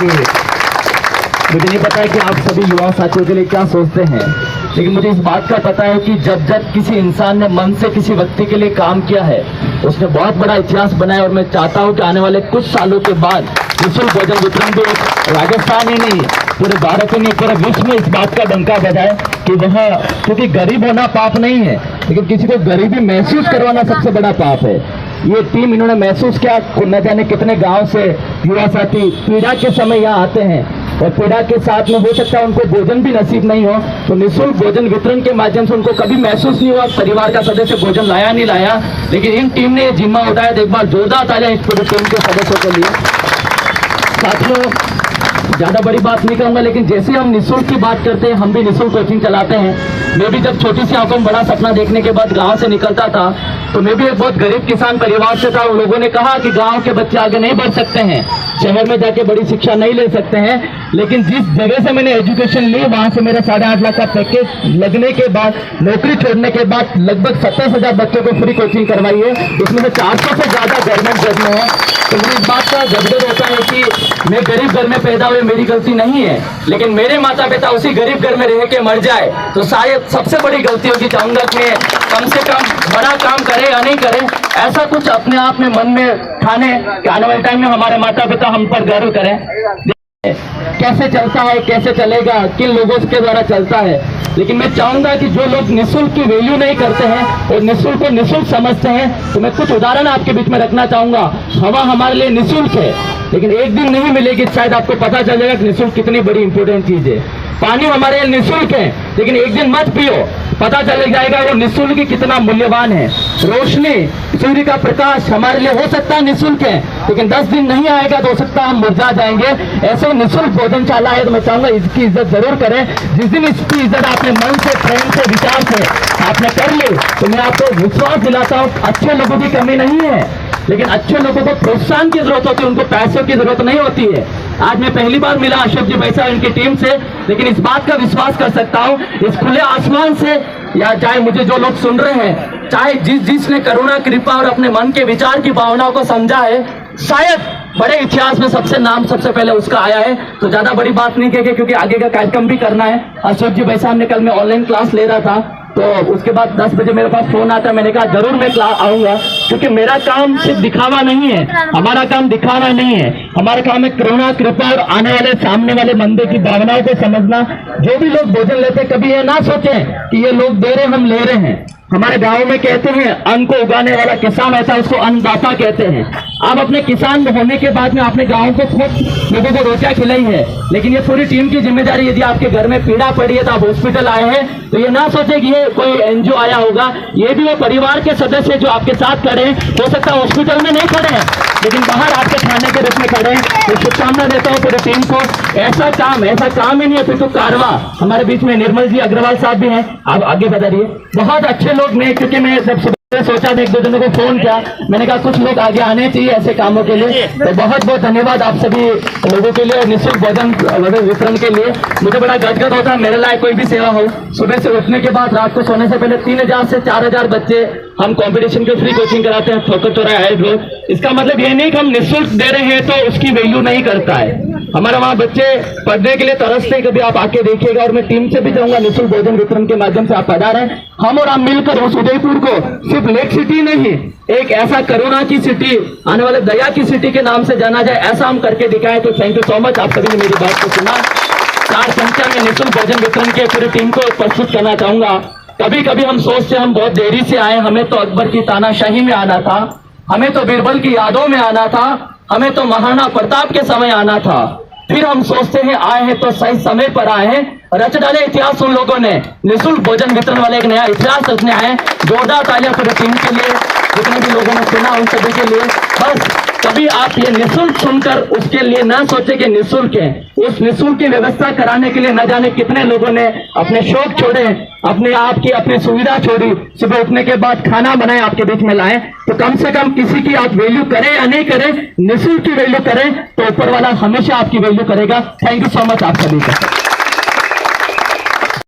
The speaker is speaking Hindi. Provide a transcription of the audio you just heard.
कि मुझे नहीं पता है कि आप सभी युवा साथियों के लिए क्या सोचते हैं, लेकिन मुझे इस बात का पता है कि जब जब किसी इंसान ने मन से किसी व्यक्ति के लिए काम किया है, उसने बहुत बड़ा इतिहास बनाया। और मैं चाहता हूं कि आने वाले कुछ सालों के बाद निःशुल्क भोजन वितरण भी राजस्थान ही नहीं, पूरे भारत ही नहीं, पूरे विश्व में इस बात का डंका बजाए कि वह, क्योंकि गरीब होना पाप नहीं है, लेकिन किसी को गरीबी महसूस करवाना सबसे बड़ा पाप है। ये टीम इन्होंने महसूस किया। न जाने कितने गांव से युवा साथी पीड़ा के समय यहाँ आते हैं, और पीड़ा के साथ में हो सकता है उनको भोजन भी नसीब नहीं हो, तो निःशुल्क भोजन वितरण के माध्यम से उनको कभी महसूस नहीं हुआ परिवार का सदस्य भोजन लाया नहीं लाया, लेकिन इन टीम ने जिम्मा उठाया। एक बार जोरदार तालियां इस पूरी टीम के सदस्यों के लिए। साथियों, ज्यादा बड़ी बात नहीं करूंगा, लेकिन जैसे हम निःशुल्क की बात करते हैं, हम भी निःशुल्क कोचिंग चलाते हैं। मैं भी जब छोटी सी आंखों में बड़ा सपना देखने के बाद गांव से निकलता था, तो मैं भी एक बहुत गरीब किसान परिवार से था। उन लोगों ने कहा कि गांव के बच्चे आगे नहीं बढ़ सकते हैं, शहर में जाके बड़ी शिक्षा नहीं ले सकते हैं, लेकिन जिस जगह से मैंने एजुकेशन ली, वहां से मेरा 8.5 लाख का पैकेज लगने के बाद, नौकरी छोड़ने के बाद लगभग 27,000 बच्चों को फ्री कोचिंग करवाई है। इसमें से 400 से ज्यादा गवर्नमेंट जॉब में है। तो मुझे इस बात का गदगद होता है कि मैं गरीब घर में पैदा हुए, मेरी गलती नहीं है, लेकिन मेरे माता पिता उसी गरीब घर में रह के मर जाए तो शायद सबसे बड़ी गलती होगी। चाहूंगा कि कम से कम बड़ा काम करे या नहीं करे, ऐसा कुछ अपने आप में मन में ठाने कि आने वाले टाइम में हमारे माता पिता हम पर गर्व करें। कैसे चलता है, कैसे चलेगा, किन लोगों के द्वारा चलता है, लेकिन मैं चाहूंगा कि जो लोग निःशुल्क की वैल्यू नहीं करते हैं और निःशुल्क को निःशुल्क समझते हैं, तो मैं कुछ उदाहरण आपके बीच में रखना चाहूंगा। हवा हमारे लिए निःशुल्क है, लेकिन एक दिन नहीं मिलेगी, शायद आपको पता चल जाएगा कि निःशुल्क कितनी बड़ी इंपॉर्टेंट चीज है। पानी हमारे लिए निःशुल्क है, लेकिन एक दिन मत पियो, पता चल जाएगा वो निःशुल्क ही कितना मूल्यवान है। रोशनी, सूर्य का प्रकाश हमारे लिए हो सकता है निःशुल्क है, लेकिन 10 दिन नहीं आएगा तो हो सकता है हम मुरझा जाएंगे। ऐसे निःशुल्क भोजनशाला है, तो मैं चाहूंगा इसकी इज्जत जरूर करें। जिस दिन इसकी इज्जत आपने मन से, प्रेम से, विचार से आपने कर ली, तो मैं आपको विश्वास दिलाता हूँ, अच्छे लोगों की कमी नहीं है, लेकिन अच्छे लोगों को प्रोत्साहन की जरूरत होती है, उनको पैसों की जरूरत नहीं होती है। आज मैं पहली बार मिला अशोक जी पैसा इनकी टीम से, लेकिन इस बात का विश्वास कर सकता हूं, इस खुले आसमान से, या चाहे मुझे जो लोग सुन रहे हैं, चाहे जिसने करुणा, कृपा और अपने मन के विचार की भावनाओं को समझा है, शायद बड़े इतिहास में सबसे नाम सबसे पहले उसका आया है। तो ज्यादा बड़ी बात नहीं कहेंगे, क्योंकि आगे का कार्यक्रम भी करना है। अशोक जी भाई साहब ने कल मैं ऑनलाइन क्लास ले रहा था, तो उसके बाद 10 बजे मेरे पास फोन आता है, मैंने कहा जरूर मैं आऊंगा, क्योंकि मेरा काम सिर्फ दिखावा नहीं है, हमारा काम दिखाना नहीं है, हमारा काम है करुणा, कृपा और आने वाले सामने वाले बंदे की भावनाओं को समझना। जो भी लोग भोजन लेते, कभी ये ना सोचें कि ये लोग दे रहे, हम ले रहे हैं। हमारे गांव में कहते हैं, अन्न को उगाने वाला किसान ऐसा, उसको अन्नदाता कहते हैं। आप अपने किसान होने के बाद में आपने गांव को खुद लोगों को रोटियां खिलाई है, लेकिन ये पूरी टीम की जिम्मेदारी। यदि आपके घर में पीड़ा पड़ी है तो आप हॉस्पिटल आए हैं, तो ये ना सोचे कि ये कोई एनजीओ आया होगा, ये भी वो परिवार के सदस्य जो आपके साथ खड़े हैं। हो सकता है हॉस्पिटल में नहीं खड़े हैं, लेकिन बाहर आपके खाने के रूप में खड़े हैं। तो शुभकामना देता हूँ पूरी टीम को। ऐसा काम ही नहीं है, फिर तो कारवा। हमारे बीच में निर्मल जी अग्रवाल साहब भी हैं, आप आगे बताइए। बहुत अच्छे लोग ने, क्योंकि मैं जब सोचा था, एक दो जनों को फोन किया, मैंने कहा कुछ लोग आगे आने चाहिए ऐसे कामों के लिए। तो बहुत बहुत धन्यवाद आप सभी लोगों के लिए, निःशुल्क भोजन वितरण के लिए। मुझे बड़ा गदगद होता है, मेरे लायक कोई भी सेवा हो। सुबह से उठने के बाद रात को सोने से पहले 3000 से 4000 बच्चे हम कंपटीशन की फ्री कोचिंग कराते हैं, ठोकर चौराहे हाइट रोड। इसका मतलब ये नहीं कि हम निःशुल्क दे रहे हैं तो उसकी वैल्यू नहीं करता है। हमारे वहाँ बच्चे पढ़ने के लिए तरसते हैं, कभी आप आके देखिएगा। और मैं टीम से भी चाहूंगा, निःशुल्क भोजन वितरण के माध्यम से आप पधारें। हम और आप मिलकर उस उदयपुर को सिर्फ लेक सिटी नहीं, एक ऐसा करुणा की सिटी, आने वाले दया की सिटी के नाम से जाना जाए, ऐसा हम करके दिखाएं। तो थैंक यू सो मच, आप सभी ने मेरी बात को सुना। 4 संख्या में निःशुल्क भोजन वितरण के पूरी टीम को प्रस्तुत करना चाहूंगा। कभी कभी हम सोचते हम बहुत देरी से आए, हमें तो अकबर की तानाशाही में आना था, हमें तो बीरबल की यादों में आना था, हमें तो महाराणा प्रताप के समय आना था। फिर हम सोचते हैं आए हैं तो सही समय पर आए हैं। रच डाले इतिहास उन लोगों ने, निःशुल्क भोजन वितरण वाले एक नया इतिहास रचने आए। जोरदार तालियां पूरी टीम के लिए, जितने भी लोगों ने सुना उन सभी के लिए। बस कभी आप ये निःशुल्क सुनकर उसके लिए ना सोचे कि निःशुल्क है। उस निःशुल्क की व्यवस्था कराने के लिए न जाने कितने लोगों ने अपने शौक छोड़े, अपने आप की अपनी सुविधा छोड़ी, सुबह उठने के बाद खाना बनाए, आपके बीच में लाए। तो कम से कम किसी की आप वैल्यू करें या नहीं करें, निःशुल्क की वैल्यू करें, तो ऊपर वाला हमेशा आपकी वैल्यू करेगा। थैंक यू सो मच आप सभी का।